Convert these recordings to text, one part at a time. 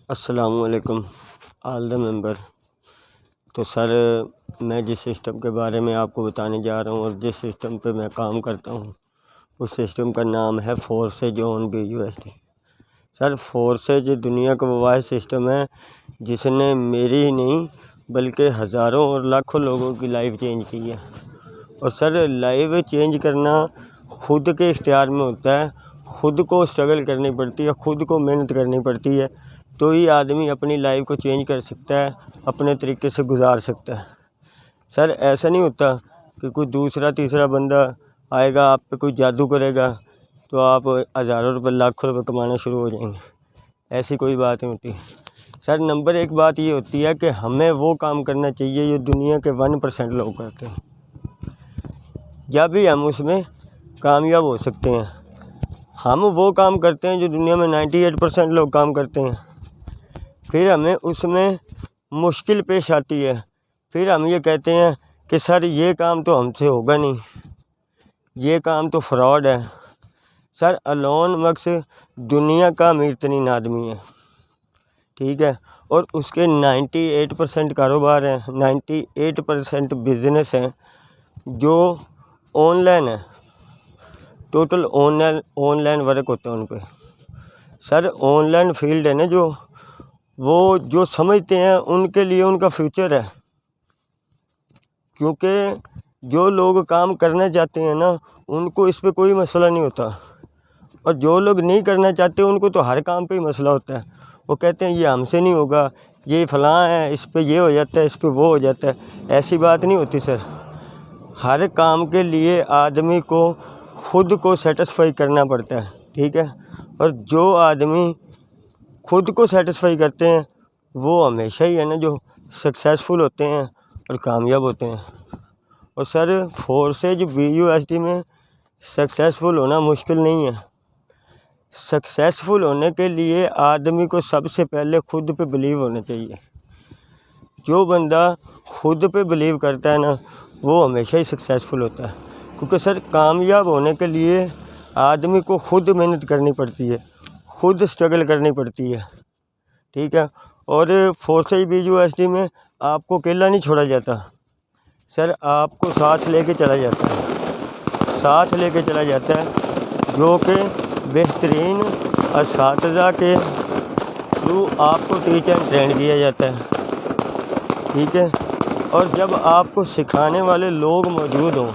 अस्सलामुअलैकुम all the member. तो sir, मैं जिस सिस्टम के बारे में आपको बताने जा रहा हूँ और जिस सिस्टम पे मैं काम करता हूँ उस सिस्टम का नाम है forces on BUSD। Sir, forces दुनिया का वो वाहिद सिस्टम है जिसने मेरी ही नहीं बल्कि हज़ारों और लाखों लोगों की लाइफ चेंज की है। और सर, लाइफ चेंज करना खुद के इख्तियार में होता है, खुद को स्ट्रगल करनी पड़ती है, खुद को मेहनत करनी पड़ती है, तो ही आदमी अपनी लाइफ को चेंज कर सकता है, अपने तरीके से गुजार सकता है। सर, ऐसा नहीं होता कि कोई दूसरा तीसरा बंदा आएगा आप पे कोई जादू करेगा तो आप हज़ारों रुपये लाखों रुपये कमाना शुरू हो जाएंगे। ऐसी कोई बात नहीं होती। सर, नंबर एक बात ये होती है कि हमें वो काम करना चाहिए जो दुनिया के 1% लोग करते हैं, जब भी हम उसमें कामयाब हो सकते हैं। हम वो काम करते हैं जो दुनिया में 98% लोग काम करते हैं, फिर हमें उसमें मुश्किल पेश आती है, फिर हम ये कहते हैं कि सर ये काम तो हमसे होगा नहीं, ये काम तो फ्रॉड है। सर, एलोन मस्क दुनिया का अमीर तरीन आदमी है, ठीक है, और उसके 98% कारोबार हैं, 98% बिजनेस हैं जो ऑनलाइन है, टोटल ऑनलाइन वर्क होता है उन पर। सर, ऑनलाइन फील्ड है ना जो समझते हैं उनके लिए उनका फ्यूचर है, क्योंकि जो लोग काम करना चाहते हैं ना उनको इस पे कोई मसला नहीं होता, और जो लोग नहीं करना चाहते उनको तो हर काम पे ही मसला होता है। वो कहते हैं ये हमसे नहीं होगा, ये फलां है, इस पे ये हो जाता है, इस पे वो हो जाता है। ऐसी बात नहीं होती सर। हर काम के लिए आदमी को खुद को सेटिस्फाई करना पड़ता है, ठीक है, और जो आदमी खुद को सेटिस्फाई करते हैं वो हमेशा ही है ना जो सक्सेसफुल होते हैं और कामयाब होते हैं। और सर, फोर्सेज BUSD में सक्सेसफुल होना मुश्किल नहीं है। सक्सेसफुल होने के लिए आदमी को सबसे पहले खुद पे बिलीव होना चाहिए। जो बंदा खुद पे बिलीव करता है ना वो हमेशा ही सक्सेसफुल होता है, क्योंकि सर कामयाब होने के लिए आदमी को खुद मेहनत करनी पड़ती है, खुद स्ट्रगल करनी पड़ती है, ठीक है। और फोर्सेज BUSD में आपको अकेला नहीं छोड़ा जाता सर, आपको साथ लेके चला जाता है, साथ लेके चला जाता है, जो कि बेहतरीन असातिज़ा के थ्रू आपको टीच एंड ट्रेन किया जाता है, ठीक है। और जब आपको सिखाने वाले लोग मौजूद हों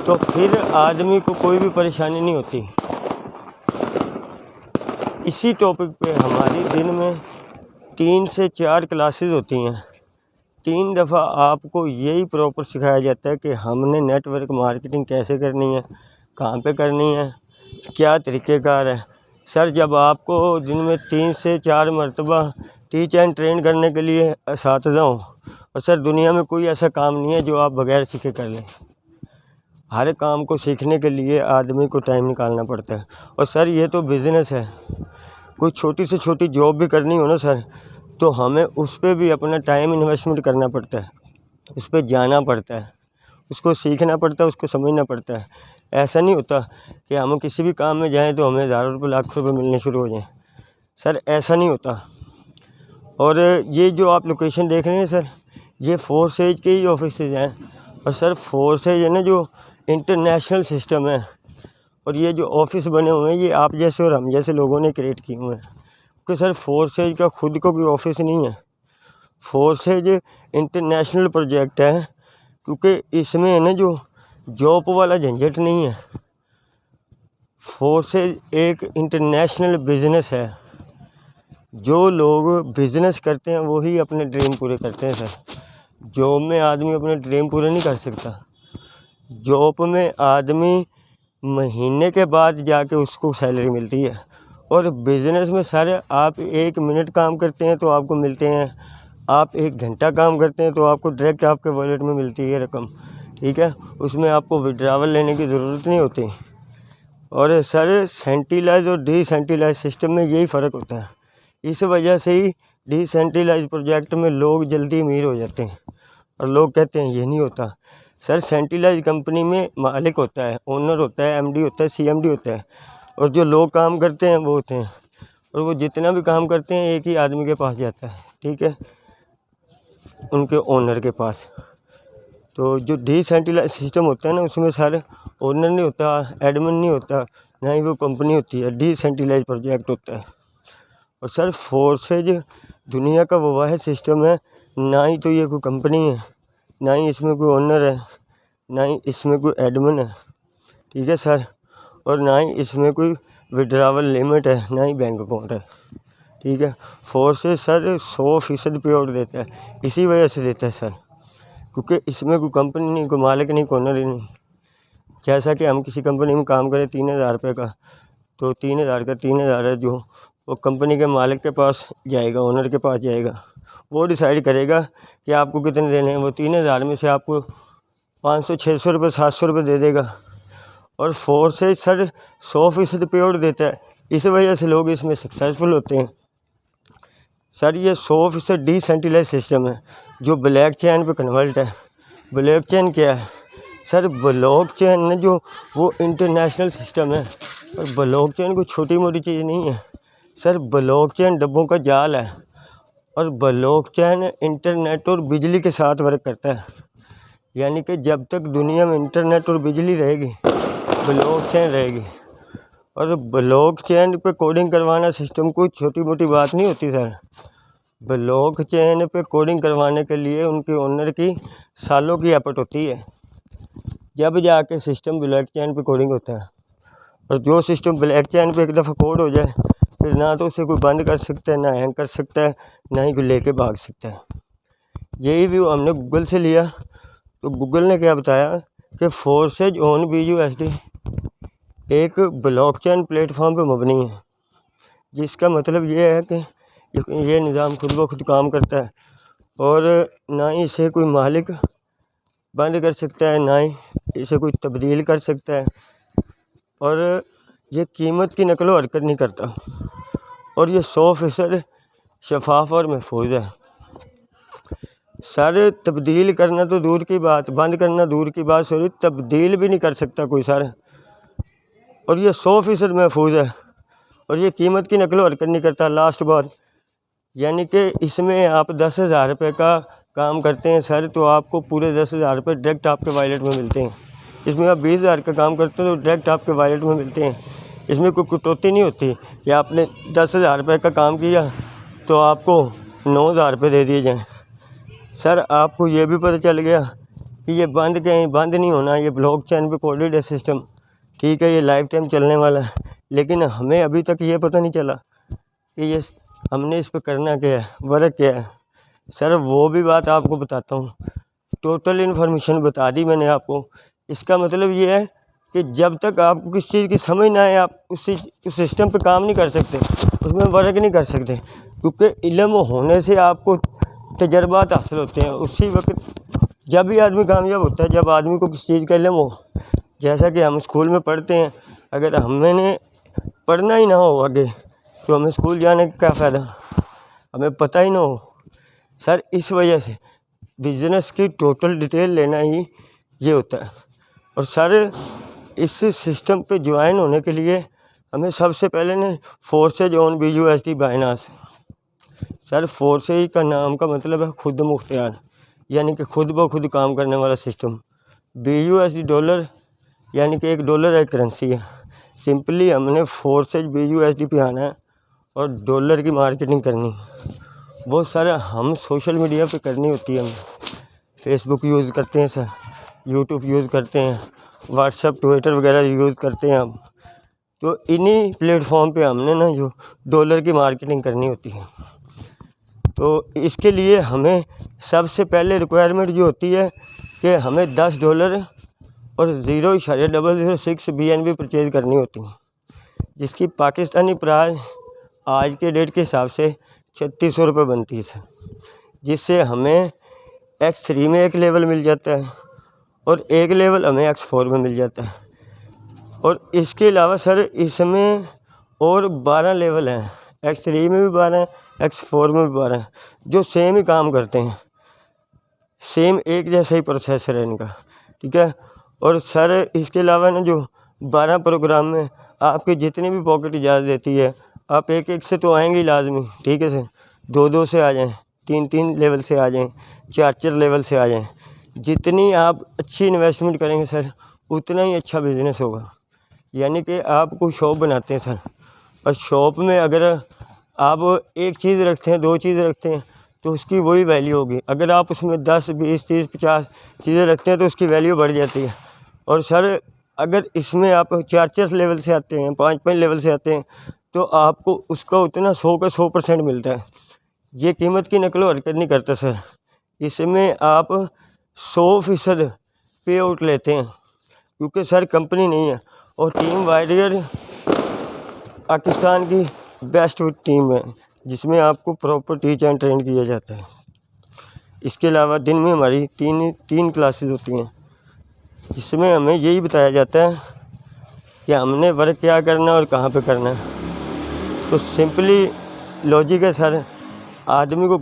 तो फिर आदमी को कोई भी परेशानी नहीं होती। इसी टॉपिक पे हमारी दिन में 3 से 4 क्लासेस होती हैं। 3 दफ़ा आपको यही प्रॉपर सिखाया जाता है कि हमने नेटवर्क मार्केटिंग कैसे करनी है, कहाँ पे करनी है, क्या तरीक़ेकार है। सर, जब आपको दिन में 3 से 4 मरतबा टीच एंड ट्रेन करने के लिए असातिज़ा हों, और सर दुनिया में कोई ऐसा काम नहीं है जो आप बग़ैर सीखे कर लें। हर काम को सीखने के लिए आदमी को टाइम निकालना पड़ता है। और सर, ये तो बिज़नेस है, कोई छोटी से छोटी जॉब भी करनी हो ना सर, तो हमें उस पर भी अपना टाइम इन्वेस्टमेंट करना पड़ता है, उस पर जाना पड़ता है, उसको सीखना पड़ता है, उसको समझना पड़ता है। ऐसा नहीं होता कि हम किसी भी काम में जाएं तो हमें हज़ारों रुपये लाखों रुपये मिलने शुरू हो जाएं। सर, ऐसा नहीं होता। और ये जो आप लोकेशन देख रहे हैं सर, ये फोर्सेज के ही ऑफिसेज हैं। और सर, फोर्सेज है ना जो इंटरनेशनल सिस्टम है, और ये जो ऑफिस बने हुए हैं ये आप जैसे और हम जैसे लोगों ने क्रिएट किए हुए हैं, क्योंकि सर फोर्सेज का खुद को कोई ऑफिस नहीं है। फोर्सेज इंटरनेशनल प्रोजेक्ट है, क्योंकि इसमें है ना जो जॉब वाला झंझट नहीं है। फोर्सेज एक इंटरनेशनल बिज़नेस है। जो लोग बिज़नेस करते हैं वही अपने ड्रीम पूरे करते हैं सर। जॉब में आदमी अपने ड्रीम पूरे नहीं कर सकता। जॉब में आदमी महीने के बाद जाके उसको सैलरी मिलती है, और बिज़नेस में सर आप 1 मिनट काम करते हैं तो आपको मिलते हैं, आप 1 घंटा काम करते हैं तो आपको डायरेक्ट आपके वॉलेट में मिलती है रकम, ठीक है। उसमें आपको विड्रावल लेने की ज़रूरत नहीं होती। और सर, सेंट्रलाइज और डिसेंट्रलाइज सिस्टम में यही फ़र्क होता है। इस वजह से ही डिसेंट्रलाइज प्रोजेक्ट में लोग जल्दी अमीर हो जाते हैं, और लोग कहते हैं ये नहीं होता। सर, सेंट्रलाइज कंपनी में मालिक होता है, ओनर होता है, MD होता है, CMD होता है, और जो लोग काम करते हैं वो होते हैं और वो जितना भी काम करते हैं एक ही आदमी के पास जाता है, ठीक है, उनके ओनर के पास। तो जो डिसेंट्रलाइज सिस्टम होता है ना, उसमें सारे ओनर नहीं होता, एडमिन नहीं होता, ना ही वो कंपनी होती है, डिसेंट्रलाइज प्रोजेक्ट होता है। और सर फोर्सेज दुनिया का वो वाहिद सिस्टम है, ना ही तो ये कोई कंपनी है, ना ही इसमें कोई ओनर है, ना ही इसमें कोई एडमिन है, ठीक है सर, और ना ही इसमें कोई विड्रावल लिमिट है, ना ही बैंक अकाउंट है, ठीक है। फोर्सेज सर 100% पे आउट देता है, इसी वजह से देता है सर, क्योंकि इसमें कोई कंपनी नहीं, कोई मालिक नहीं, कोई ओनर ही नहीं। जैसा कि हम किसी कंपनी में काम करें 3,000 रुपये का, तो 3,000 का 3,000 है जो वो कंपनी के मालिक के पास जाएगा, ओनर के पास जाएगा, वो डिसाइड करेगा कि आपको कितने देने हैं। वो 3,000 में से आपको 500, 600 रुपये, 700 रुपये दे देगा। और फोर्सेज सर 100% पे आउट देता है, इस वजह से लोग इसमें सक्सेसफुल होते हैं। सर ये 100% डिसेंट्रलाइज सिस्टम है जो ब्लॉक चेन पे कन्वर्ट है। ब्लॉक चेन क्या है सर? ब्लॉक चेन ने जो वो इंटरनेशनल सिस्टम है, और ब्लॉक चेन कोई छोटी मोटी चीज़ नहीं है सर। ब्लॉक चेन डब्बों का जाल है, और ब्लॉक चेन इंटरनेट और बिजली के साथ वर्क करता है। यानी कि जब तक दुनिया में इंटरनेट और बिजली रहेगी, ब्लॉक चेन रहेगी। और ब्लॉक चेन पे कोडिंग करवाना सिस्टम कोई छोटी मोटी बात नहीं होती सर। ब्लॉक चेन पे कोडिंग करवाने के लिए उनके ओनर की सालों की एफर्ट होती है, जब जाके सिस्टम ब्लॉक चेन पे कोडिंग होता है। और जो सिस्टम ब्लॉक चेन पे एक दफ़ा कोड हो जाए, फिर ना तो उसे कोई बंद कर सकता है, ना हैंग कर सकता है, ना ही कोई लेके भाग सकता है। यही व्यू हमने गूगल से लिया, तो गूगल ने क्या बताया कि फोर्सेज ऑन BUSD एक ब्लॉकचेन प्लेटफॉर्म पे मबनी है, जिसका मतलब ये है कि ये निज़ाम खुद ब खुद काम करता है, और ना ही इसे कोई मालिक बंद कर सकता है, ना ही इसे कोई तब्दील कर सकता है, और ये कीमत की नकलो हरकत नहीं करता, और ये 100% शफाफ और महफूज है। सर तब्दील करना तो दूर की बात, बंद करना दूर की बात, सॉरी तब्दील भी नहीं कर सकता कोई सर। और ये 100% महफूज है, और ये कीमत की नकलो हरकत नहीं करता। लास्ट बार यानी कि इसमें आप 10,000 रुपये का काम करते हैं सर, तो आपको पूरे 10,000 रुपये डायरेक्ट आपके वॉलेट में मिलते हैं। इसमें आप 20,000 का काम करते हैं तो डायरेक्ट आपके वॉलेट में मिलते हैं। इसमें कोई कटौती नहीं होती कि आपने 10,000 रुपये का काम किया तो आपको 9,000 रुपये दे दिए जाएँ। सर आपको ये भी पता चल गया कि ये कहीं बंद नहीं होना, ये ब्लॉक चेन पे कोडेड है सिस्टम, ठीक है, ये लाइफ टाइम चलने वाला है। लेकिन हमें अभी तक ये पता नहीं चला कि ये हमने इस पे करना क्या है, वर्क क्या है। सर वो भी बात आपको बताता हूँ, टोटल इन्फॉर्मेशन बता दी मैंने आपको। इसका मतलब ये है कि जब तक आपको किसी चीज़ की समझ ना आए, आप उस सिस्टम पे काम नहीं कर सकते, उसमें वर्क नहीं कर सकते, क्योंकि इल्म होने से आपको तजर्बात हासिल होते हैं। उसी वक्त जब भी आदमी कामयाब होता है, जब आदमी को किसी चीज़ का इल्म हो। जैसा कि हम स्कूल में पढ़ते हैं, अगर हमने पढ़ना ही ना हो आगे, तो हमें स्कूल जाने का क्या फ़ायदा, हमें पता ही ना हो। सर इस वजह से बिज़नेस की टोटल डिटेल लेना ही ये होता है। और सर इस सिस्टम पे ज्वाइन होने के लिए हमें सबसे पहले ने forces on BUSD बाइनास। Sir forces का नाम का मतलब है खुद मुख्तियार, यानी कि खुद ब खुद काम करने वाला सिस्टम। BUSD डॉलर, यानी कि $1 एक करेंसी है। सिंपली हमने फोर्सेज BUSD पे आना है और डॉलर की मार्केटिंग करनी है। बहुत सारा हम सोशल मीडिया पे करनी होती है। हम फेसबुक यूज़ करते हैं सर, यूट्यूब यूज़ करते हैं, व्हाट्सएप, ट्विटर वगैरह यूज़ करते हैं हम। तो इन्हीं प्लेटफॉर्म पे हमने ना जो डॉलर की मार्केटिंग करनी होती है, तो इसके लिए हमें सबसे पहले रिक्वायरमेंट जो होती है कि हमें $10 और 0.006 BNB परचेज़ करनी होती है, जिसकी पाकिस्तानी प्राइस आज के डेट के हिसाब से 3600 रुपये बनती है सर। जिससे हमें X3 में एक लेवल मिल जाता है और एक लेवल हमें X4 में मिल जाता है। और इसके अलावा सर इसमें और 12 लेवल हैं, X3 में भी 12 हैं, X4 में भी 12 हैं, जो सेम ही काम करते हैं, सेम एक जैसा ही प्रोसेसर है इनका, ठीक है। और सर इसके अलावा ना जो 12 प्रोग्राम में आपके जितनी भी पॉकेट इजाज़त देती है, आप एक एक से तो आएंगे ही लाजमी, ठीक है सर। दो दो से आ जाएं, तीन तीन लेवल से आ जाएं, चार चार लेवल से आ जाएं। जितनी आप अच्छी इन्वेस्टमेंट करेंगे सर, उतना ही अच्छा बिजनेस होगा। यानी कि आप कोई शॉप बनाते हैं सर, और शॉप में अगर आप एक चीज़ रखते हैं, दो चीज़ रखते हैं, तो उसकी वही वैल्यू होगी। अगर आप उसमें 10 20 30 50 चीज़ें रखते हैं तो उसकी वैल्यू बढ़ जाती है। और सर अगर इसमें आप चार चार लेवल से आते हैं, पाँच पाँच लेवल से आते हैं, तो आपको उसका उतना 100 का 100% मिलता है। ये कीमत की नकलो हरकत नहीं करता सर। इसमें आप 100% पे आउट लेते हैं, क्योंकि सर कंपनी नहीं है। और टीम वॉरियर पाकिस्तान की बेस्ट टीम है, जिसमें आपको प्रॉपर टीच एंड ट्रेन किया जाता है। इसके अलावा दिन में हमारी तीन क्लासेस होती हैं, जिसमें हमें यही बताया जाता है कि हमने वर्क क्या करना है और कहाँ पे करना है। तो सिंपली लॉजिक है सर, आदमी को